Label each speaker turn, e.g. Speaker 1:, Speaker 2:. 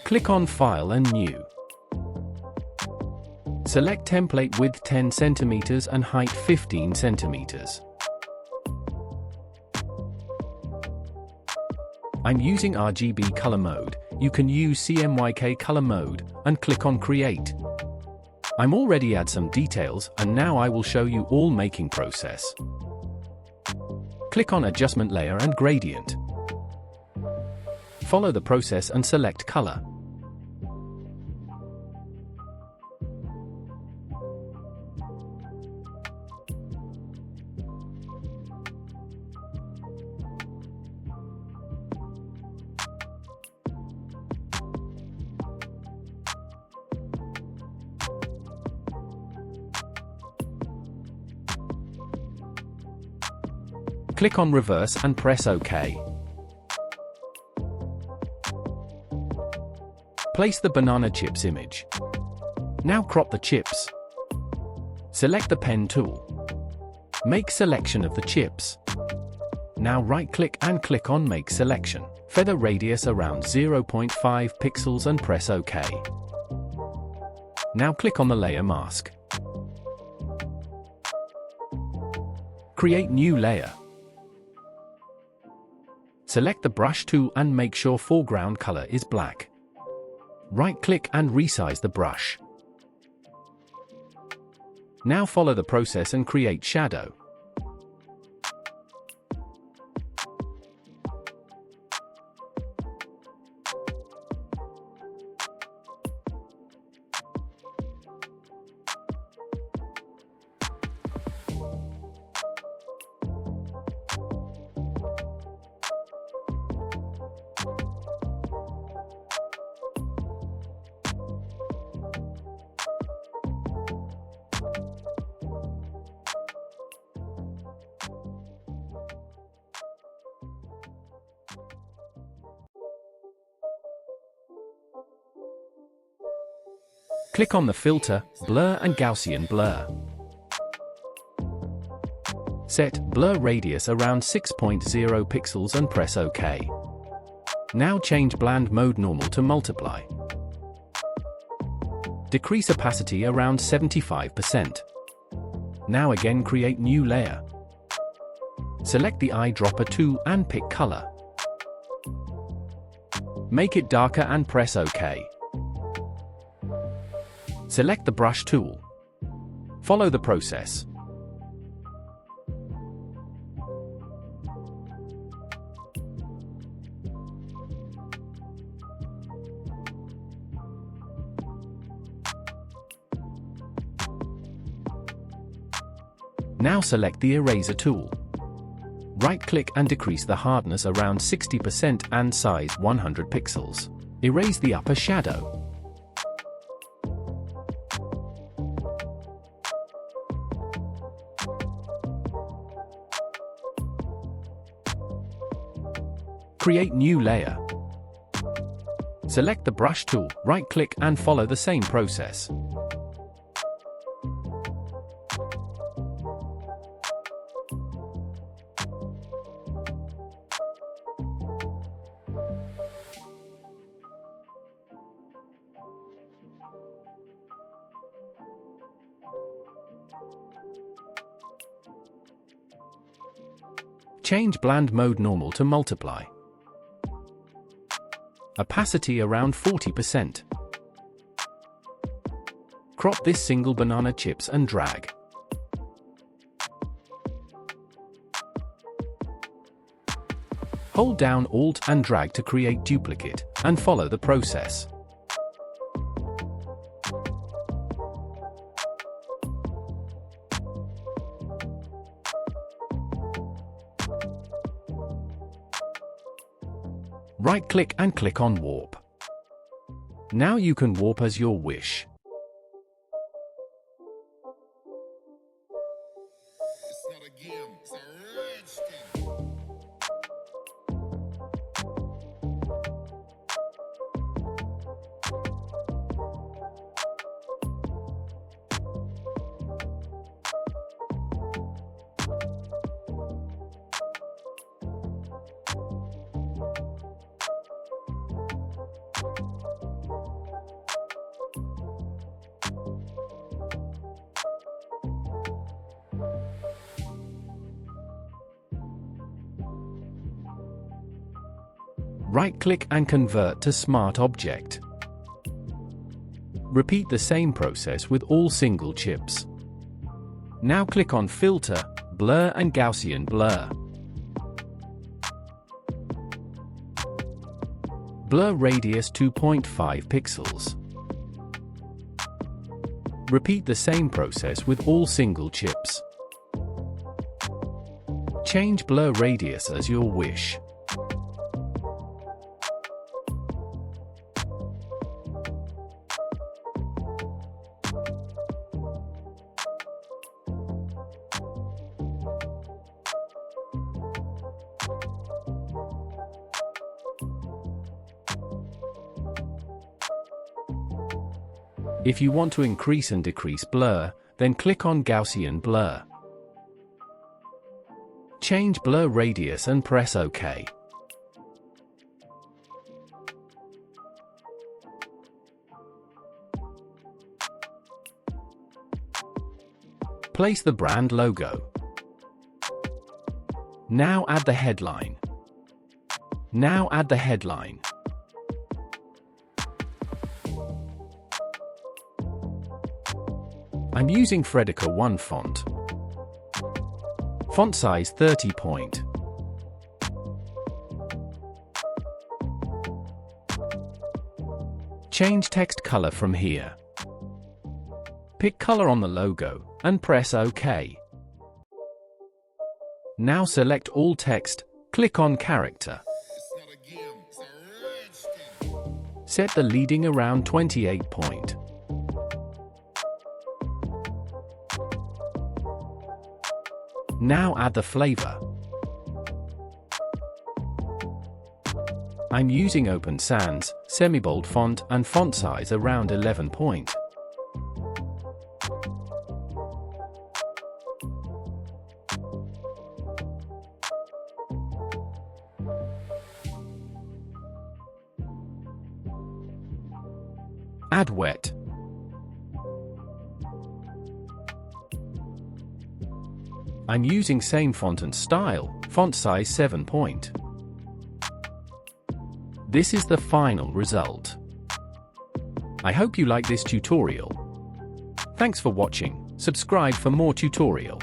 Speaker 1: Click on File and New. Select template width 10 cm and height 15 cm. I'm using RGB color mode. You can use CMYK color mode, and click on Create. I'm already add some details, and now I will show you all making process. Click on Adjustment Layer and Gradient. Follow the process and select Color. Click on Reverse and press OK. Place the banana chips image. Now crop the chips. Select the pen tool. Make selection of the chips. Now right-click and click on Make Selection. Feather radius around 0.5 pixels and press OK. Now click on the layer mask. Create new layer. Select the brush tool and make sure foreground color is black. Right-click and resize the brush. Now follow the process and create shadow. Click on the Filter, Blur and Gaussian Blur. Set Blur Radius around 6.0 pixels and press OK. Now change Blend Mode Normal to Multiply. Decrease opacity around 75%. Now again create new layer. Select the eyedropper tool and pick color. Make it darker and press OK. Select the brush tool. Follow the process. Now select the eraser tool. Right-click and decrease the hardness around 60% and size 100 pixels. Erase the upper shadow. Create new layer. Select the brush tool, right-click and follow the same process. Change Blend Mode Normal to Multiply. Opacity around 40%. Crop this single banana chips and drag. Hold down Alt and drag to create duplicate, and follow the process. Right-click and click on Warp. Now you can warp as your wish.
Speaker 2: It's not a game, it's a rich thing.
Speaker 1: Right-click and convert to Smart Object. Repeat the same process with all single chips. Now click on Filter, Blur and Gaussian Blur. Blur radius 2.5 pixels. Repeat the same process with all single chips. Change blur radius as your wish. If you want to increase and decrease blur, then click on Gaussian Blur. Change blur radius and press OK. Place the brand logo. Now add the headline. Now add the headline. I'm using Fredica 1 font. Font size 30 point. Change text color from here. Pick color on the logo, and press OK. Now select all text, click on character. Set the leading around 28 point. Now add the flavor. I'm using Open Sans, semi-bold font and font size around 11 point. Add wet. I'm using same font and style, font size 7 point. This is the final result. I hope you like this tutorial. Thanks for watching, subscribe for more tutorial.